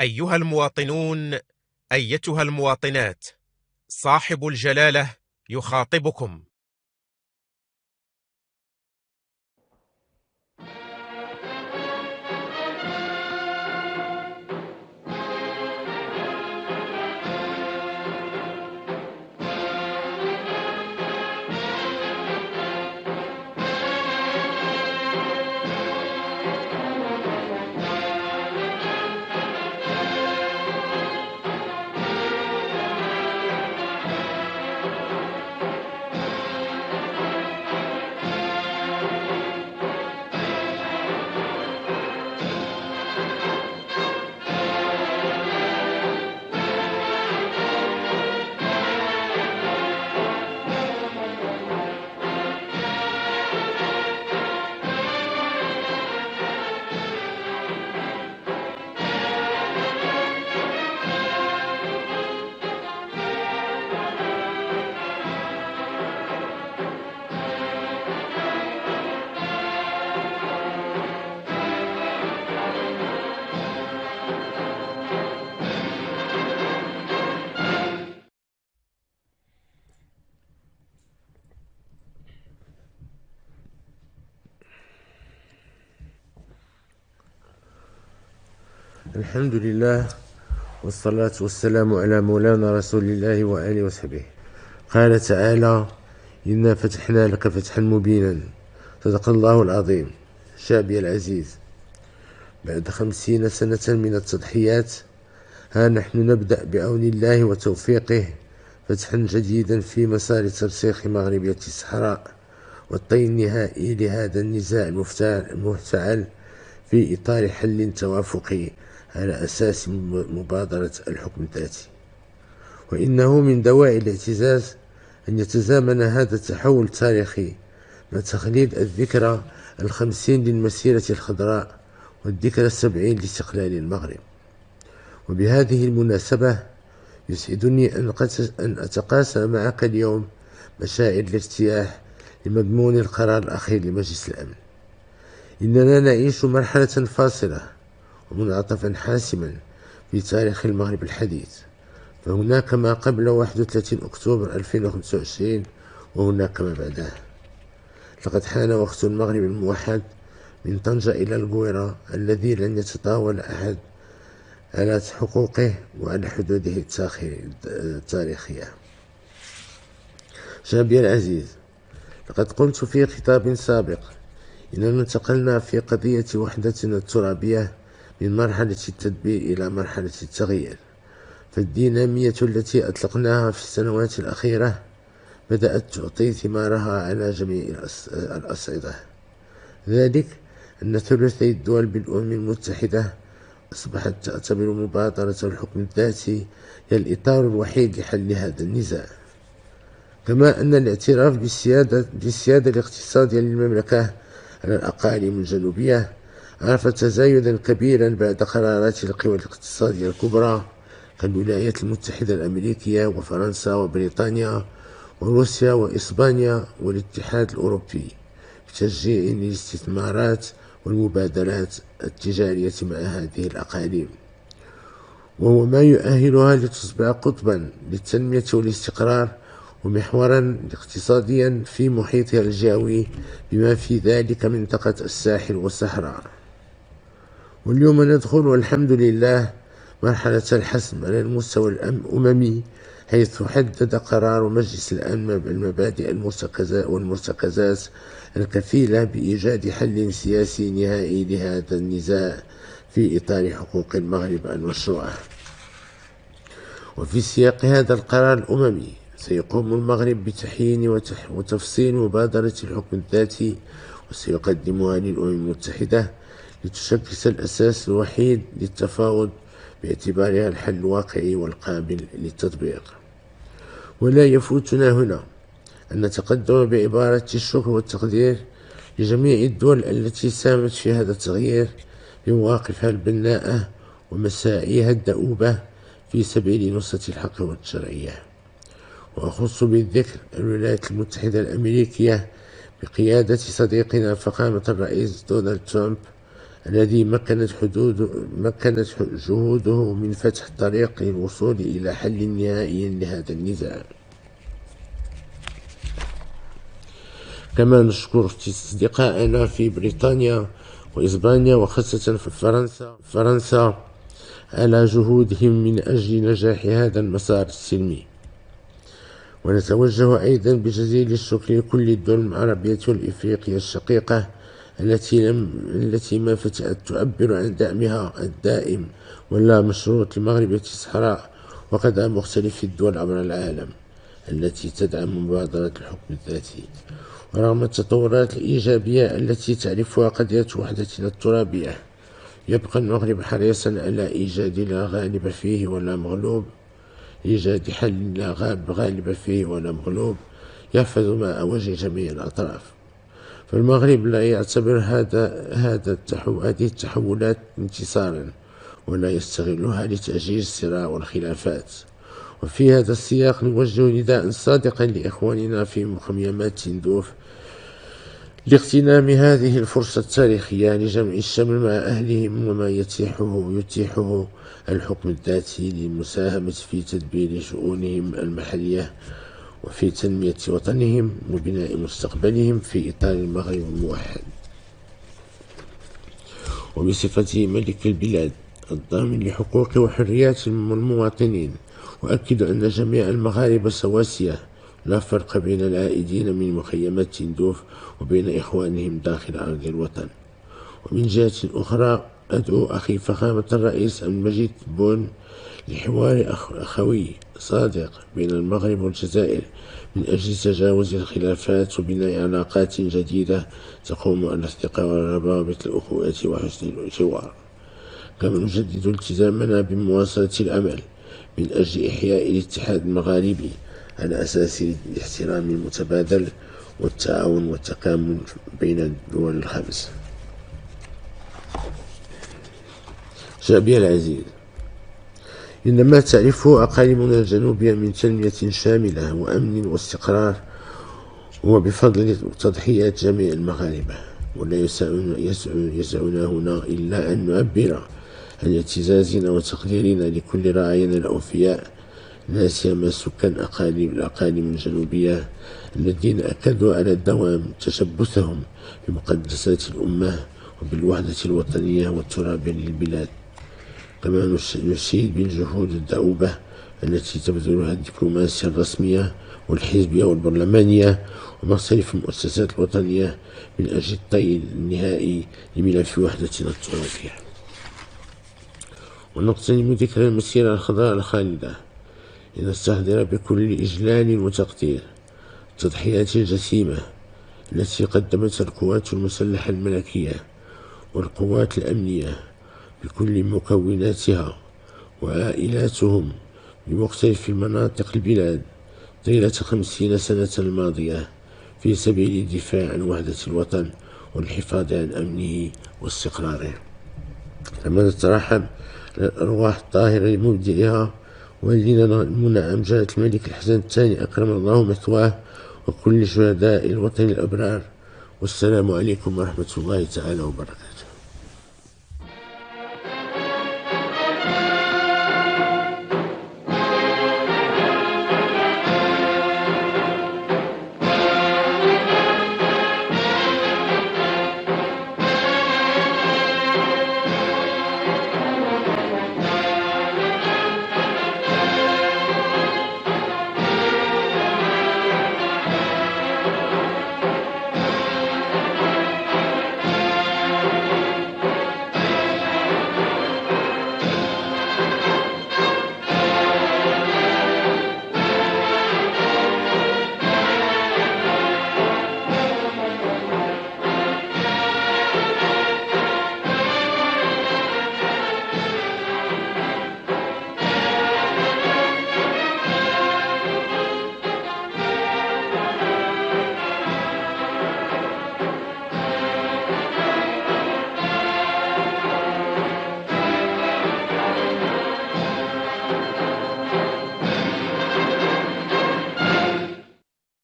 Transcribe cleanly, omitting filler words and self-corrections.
أيها المواطنون، أيتها المواطنات، صاحب الجلالة يخاطبكم. الحمد لله، والصلاة والسلام على مولانا رسول الله وآله وصحبه. قال تعالى: إنا فتحنا لك فتحا مبينا. صدق الله العظيم. شعبي العزيز، بعد 50 سنة من التضحيات، ها نحن نبدأ بعون الله وتوفيقه فتحا جديدا في مسار ترسيخ مغربية الصحراء والطي النهائي لهذا النزاع المفتعل في إطار حل توافقي على أساس مبادرة الحكم الذاتي. وإنه من دواعي الاعتزاز أن يتزامن هذا التحول التاريخي مع تخليد الذكرى 50 للمسيرة الخضراء والذكرى 70 لاستقلال المغرب. وبهذه المناسبة يسعدني أن أتقاسم معك اليوم مشاعر الارتياح لمضمون القرار الأخير لمجلس الأمن. إننا نعيش مرحلة فاصلة ومنعطفا حاسما في تاريخ المغرب الحديث، فهناك ما قبل 31 أكتوبر 2025 وهناك ما بعده. لقد حان وقت المغرب الموحد من طنجة إلى القويرة الذي لن يتطاول أحد على حقوقه وعلى حدوده التاريخية. شعبي العزيز، لقد قلت في خطاب سابق إننا انتقلنا في قضية وحدتنا الترابية من مرحلة التدبير إلى مرحلة التغيير، فالدينامية التي أطلقناها في السنوات الأخيرة بدأت تعطي ثمارها على جميع الأصعدة. ذلك أن ثلثي الدول بالأمم المتحدة أصبحت تعتبر مبادرة الحكم الذاتي هي الإطار الوحيد لحل هذا النزاع، كما أن الاعتراف بالسيادة الاقتصادية للمملكة على الأقاليم الجنوبية عرف تزايدا كبيرا بعد قرارات القوى الاقتصادية الكبرى كالولايات المتحدة الأمريكية وفرنسا وبريطانيا وروسيا وإسبانيا والاتحاد الأوروبي بتشجيع الاستثمارات والمبادلات التجارية مع هذه الأقاليم، وهو ما يؤهلها لتصبح قطبا للتنمية والاستقرار ومحورا اقتصاديا في محيطها الجوي بما في ذلك منطقة الساحل والصحراء. واليوم ندخل والحمد لله مرحلة الحسم على المستوى الأممي، حيث حدد قرار مجلس الأمن المبادئ والمرتكزات الكفيلة بإيجاد حل سياسي نهائي لهذا النزاع في إطار حقوق المغرب المشروعة. وفي سياق هذا القرار الأممي سيقوم المغرب بتحيين وتفصيل مبادرة الحكم الذاتي، وسيقدمها للأمم المتحدة لتشكل الأساس الوحيد للتفاوض باعتبارها الحل الواقعي والقابل للتطبيق. ولا يفوتنا هنا أن نتقدم بعبارة الشكر والتقدير لجميع الدول التي ساهمت في هذا التغيير بمواقفها البناءة ومساعيها الدؤوبة في سبيل نصرة الحق والشرعية. وأخص بالذكر الولايات المتحدة الأمريكية بقيادة صديقنا فخامة الرئيس دونالد ترامب الذي مكنت جهوده من فتح الطريق للوصول إلى حل نهائي لهذا النزاع. كما نشكر أصدقائنا في بريطانيا وإسبانيا وخاصة في فرنسا على جهودهم من أجل نجاح هذا المسار السلمي. ونتوجه أيضا بجزيل الشكر لكل الدول العربية والإفريقية الشقيقة التي ما فتأت تعبر عن دعمها الدائم ولا مشروط لمغربية الصحراء وقضاء مختلف الدول عبر العالم التي تدعم مبادرة الحكم الذاتي. ورغم التطورات الإيجابية التي تعرفها قضية وحدتنا الترابية، يبقى المغرب حريصا على إيجاد لا غالب فيه ولا مغلوب، إيجاد حل لا غالب فيه ولا مغلوب يحفظ ماء وجه جميع الأطراف. فالمغرب لا يعتبر هذه التحولات انتصارا، ولا يستغلها لتأجيج الصراع والخلافات. وفي هذا السياق نوجه نداء صادقا لإخواننا في مخيمات تندوف لاغتنام هذه الفرصة التاريخية لجمع الشمل مع أهلهم وما يتيحه الحكم الذاتي للمساهمة في تدبير شؤونهم المحلية وفي تنمية وطنهم وبناء مستقبلهم في إطار المغرب الموحد. وبصفته ملك البلاد الضامن لحقوق وحريات المواطنين، وأكد أن جميع المغاربة سواسية لا فرق بين العائدين من مخيمات تندوف وبين إخوانهم داخل أرض الوطن. ومن جهة أخرى أدعو أخي فخامة الرئيس المجيد تبون لحوار أخوي صادق بين المغرب والجزائر من أجل تجاوز الخلافات وبناء علاقات جديدة تقوم على الثقة والروابط الأخوة وحسن الجوار. كما نجدد التزامنا بمواصلة العمل من أجل إحياء الاتحاد المغاربي على أساس الاحترام المتبادل والتعاون والتكامل بين الدول الخمس. شعبي العزيز، إن ما تعرفه أقاليمنا الجنوبية من تنمية شاملة وأمن واستقرار هو بفضل تضحيات جميع المغاربة، ولا يسعنا هنا إلا أن نعبر عن اعتزازنا وتقديرنا لكل رعايانا الأوفياء، لا سيما سكان الأقاليم الجنوبية الذين أكدوا على دوام تشبثهم بمقدسات الأمة وبالوحدة الوطنية والترابية للبلاد. كما نشيد بالجهود الدؤوبة التي تبذلها الدبلوماسية الرسمية والحزبية والبرلمانية ومختلف المؤسسات الوطنية من أجل الطي النهائي لملف وحدتنا الترابية. ونغتنم ذكرى المسيرة الخضراء الخالدة لنستحضر بكل إجلال وتقدير التضحيات الجسيمة التي قدمتها القوات المسلحة الملكية والقوات الأمنية بكل مكوناتها وعائلاتهم بمختلف مناطق البلاد طيلة 50 سنة الماضية في سبيل الدفاع عن وحدة الوطن والحفاظ عن أمنه واستقراره. كما نترحم الأرواح الطاهرة لمبدئها والدينا المنعم جلالة الملك الحسن الثاني أكرم الله مثواه وكل شهداء الوطن الأبرار. والسلام عليكم ورحمة الله تعالى وبركاته.